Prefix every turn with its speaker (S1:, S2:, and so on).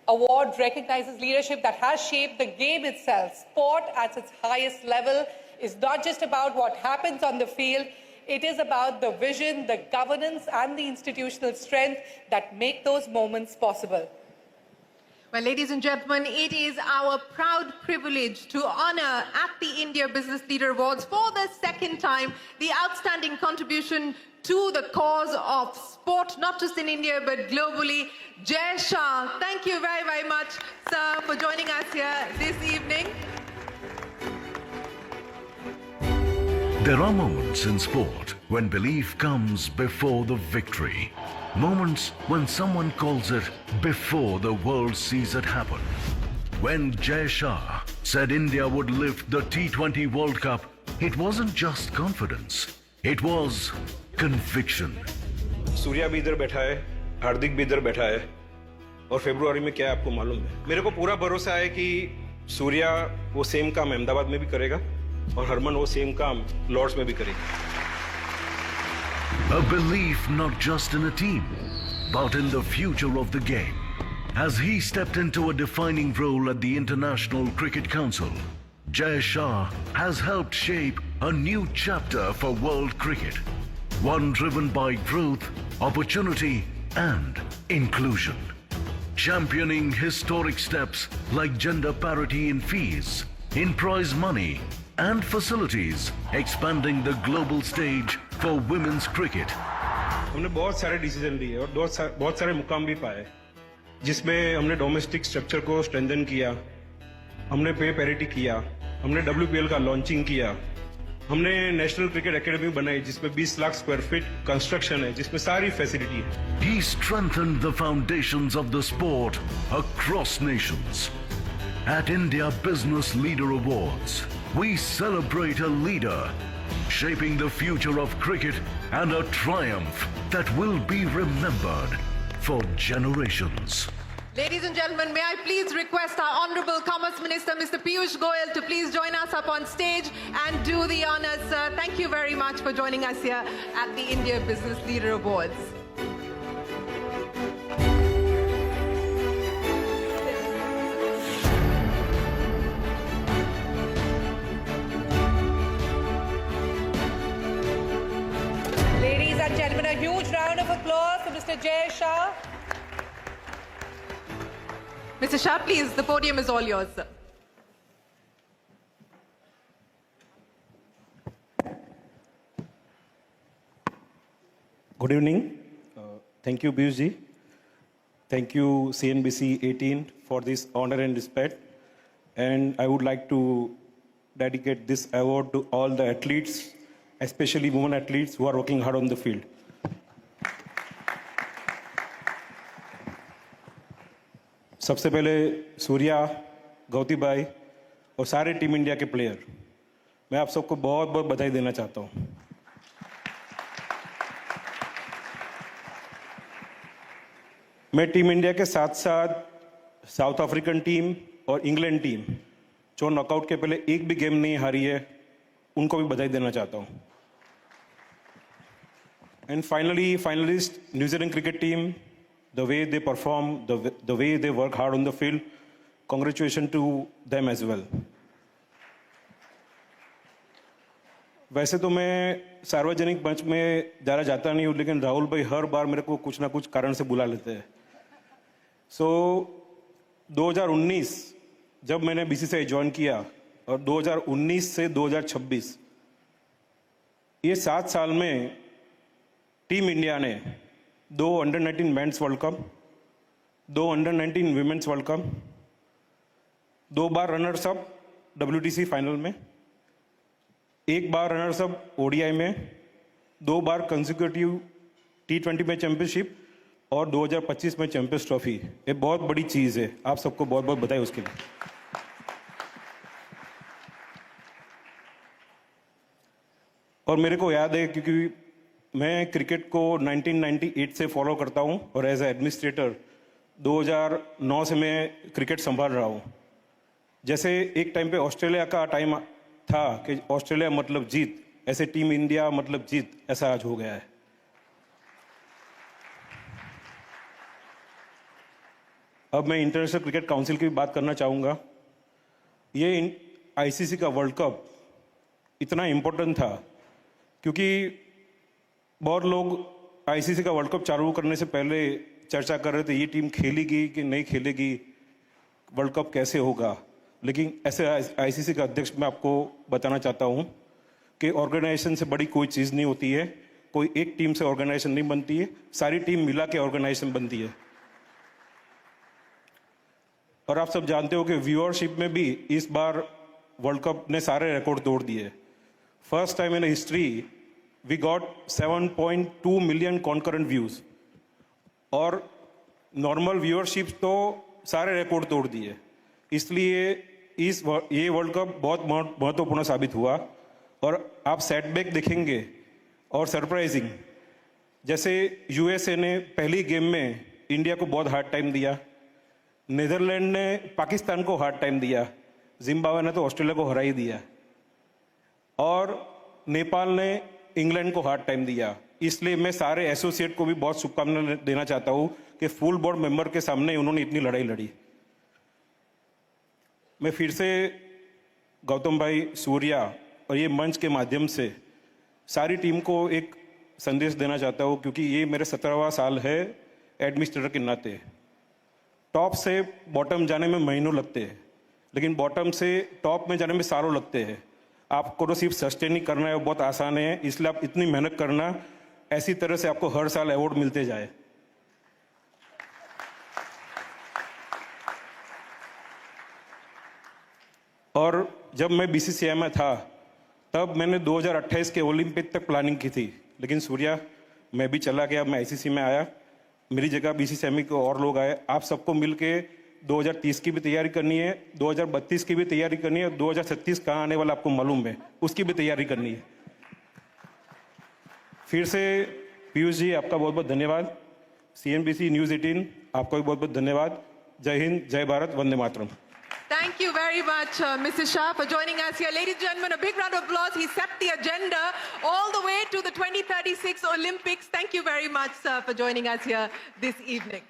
S1: award recognizes leadership that has shaped the game itself. Sport at its highest level is not just about what happens on the field, it is about the vision, the governance, and the institutional strength that make those moments possible.
S2: Well, ladies and gentlemen, it is our proud privilege to honor at the India Business Leader Awards for the second time the outstanding contribution to the cause of sport, not just in India but globally, Jay Shah. Thank you very, very much, sir, for joining us here this evening.
S3: There are moments in sport when belief comes before the victory. Moments when someone calls it before the world sees it happen. When Jay Shah said India would lift the T20 World Cup, it wasn't just confidence, it was conviction.
S4: Surya भी इधर बैठा है, हार्दिक भी इधर बैठा है, और फरवरी में क्या है आपको मालूम है? मेरे को पूरा भरोसा है कि सूर्या वो सेम काम अहमदाबाद में भी करेगा और हरमन वो सेम काम लॉर्ड्स में भी करेगी.
S3: A belief not just in a team, but in the future of the game. As he stepped into a defining role at the International Cricket Council, Jay Shah has helped shape a new chapter for world cricket. One driven by growth, opportunity, and inclusion. Championing historic steps like gender parity in fees, in prize money, and facilities, expanding the global stage for women's cricket.
S4: हमने बहुत सारे decision लिए और बहुत सारे मुकाम भी पाए, जिसमें हमने डोमेस्टिक स्ट्रक्चर को स्ट्रेंथन किया, हमने पे पैरिटी किया, हमने WPL का लॉन्चिंग किया, हमने नेशनल क्रिकेट एकेडमी बनाई जिसमें 20 लाख स्क्वायर फीट कंस्ट्रक्शन है, जिसमें सारी फैसिलिटी है.
S3: He strengthened the foundations of the sport across nations. At India Business Leader Awards, we celebrate a leader shaping the future of cricket and a triumph that will be remembered for generations.
S2: Ladies and gentlemen, may I please request our Honorable Commerce Minister, Mr. Piyush Goyal, to please join us up on stage and do the honors, sir. Thank you very much for joining us here at the India Business Leader Awards.
S1: Ladies and gentlemen, a huge round of applause for Mr. Jay Shah.
S2: Mr. Shah, please, the podium is all yours, sir.
S4: Good evening. Thank you, Piyush ji. Thank you, CNBC 18, for this honor and respect. And I would like to dedicate this award to all the athletes, especially women athletes who are working hard on the field. सबसे पहले सूर्या, गौती भाई और सारे team India के player, मैं आप सबको बहुत बहुत बधाई देना चाहता हूं. मैं टीम इंडिया के साथ साथ साउथ अफ्रीकन टीम और इंग्लैंड टीम जो नॉकआउट के पहले एक भी गेम नहीं हारी है, उनको भी बधाई देना चाहता हूं. And finally finalist New Zealand cricket team, the way they perform, the way they work hard on the field, congratulations to them as well. वैसे तो मैं सार्वजनिक मंच में ज़्यादा जाता नहीं हूँ, लेकिन राहुल भाई हर बार मेरे को कुछ ना कुछ कारण से बुला लेते हैं. सो 2019 जब मैंने BCCI ज्वाइन किया और 2019 से 2026 ये 7 साल में टीम इंडिया ने 2 under-19 mains world cup, 2 under-19 women's world cup, 2 बार रनर्स अप WTC फाइनल में, 1 बार रनर्स अप ODI में, 2 बार कंसेक्यूटिव T20 में चैंपियनशिप और 2025 में चैंपियंस ट्रॉफी. ये बहुत बड़ी चीज़ है. आप सबको बहुत बहुत बधाई उसके लिए. और मेरे को याद है क्योंकि मैं क्रिकेट को 1998 से फॉलो करता हूं और एज ए एडमिनिस्ट्रेटर 2009 से मैं क्रिकेट संभाल रहा हूं. जैसे एक टाइम पे ऑस्ट्रेलिया का टाइम था कि ऑस्ट्रेलिया मतलब जीत, ऐसे टीम इंडिया मतलब जीत, ऐसा आज हो गया है. अब मैं इंटरनेशनल क्रिकेट काउंसिल की बात करना चाहूँगा। ये आईसीसी का वर्ल्ड कप इतना इम्पोर्टेंट था क्योंकि बहुत लोग आईसीसी का वर्ल्ड कप चालू करने से पहले चर्चा कर रहे थे ये टीम खेलेगी कि नहीं खेलेगी, वर्ल्ड कप कैसे होगा। लेकिन ऐसे आईसीसी का अध्यक्ष मैं आपको बताना चाहता हूँ कि ऑर्गेनाइजेशन से बड़ी कोई चीज़ नहीं होती है, कोई एक टीम से ऑर्गेनाइजेशन नहीं बनती है, सारी टीम मिला के ऑर्गेनाइजेशन बनती है। और आप सब जानते हो कि व्यूअरशिप में भी इस बार वर्ल्ड कप ने सारे रिकॉर्ड तोड़ दिए। First time in history we got 7.2 million concurrent views और नॉर्मल व्यूअरशिप तो सारे रिकॉर्ड तोड़ दिए। इसलिए ये वर्ल्ड कप बहुत महत्वपूर्ण साबित हुआ। और आप सेटबैक देखेंगे और सरप्राइजिंग, जैसे यूएसए ने पहली गेम में इंडिया को बहुत हार्ड टाइम दिया, नीदरलैंड ने पाकिस्तान को हार्ड टाइम दिया, जिम्बाब्वे ने तो ऑस्ट्रेलिया को हरा ही दिया और नेपाल ने इंग्लैंड को हार्ड टाइम दिया। इसलिए मैं सारे एसोसिएट को भी बहुत शुभकामनाएं देना चाहता हूं कि फुल बोर्ड मेंबर के सामने उन्होंने इतनी लड़ाई लड़ी। मैं फिर से गौतम भाई, सूर्या और ये मंच के माध्यम से सारी टीम को एक संदेश देना चाहता हूँ, क्योंकि ये मेरे 17वां साल है एडमिनिस्ट्रेटर के नाते। टॉप से बॉटम जाने में महीनों लगते हैं, लेकिन बॉटम से टॉप में जाने में सालों लगते हैं। आपको तो सिर्फ सस्टेन ही करना है, वो बहुत आसान है। इसलिए आप इतनी मेहनत करना, ऐसी तरह से आपको हर साल अवार्ड मिलते जाए। और जब मैं बीसीसीआई में था तब मैंने 2028 के ओलंपिक तक प्लानिंग की थी, लेकिन सूर्या मैं भी चला गया, मैं आईसीसी में आया, मेरी जगह बीसीसीआई में और लोग आए। आप सबको मिलके 2030 की भी तैयारी करनी है, 2032 की भी तैयारी करनी है, 2036 कहाँ आने वाला आपको मालूम है, उसकी भी तैयारी करनी है। फिर से पीयूष जी आपका बहुत बहुत धन्यवाद। CNBC न्यूज़ 18 आपका भी बहुत बहुत धन्यवाद। जय हिंद, जय Bharat, Vande Mataram.
S2: Thank you very much, Mrs. Shah, for joining us here. Ladies and gentlemen, a big round of applause. He set the agenda all the way to the 2036 Olympics. Thank you very much, sir, for joining us here this evening.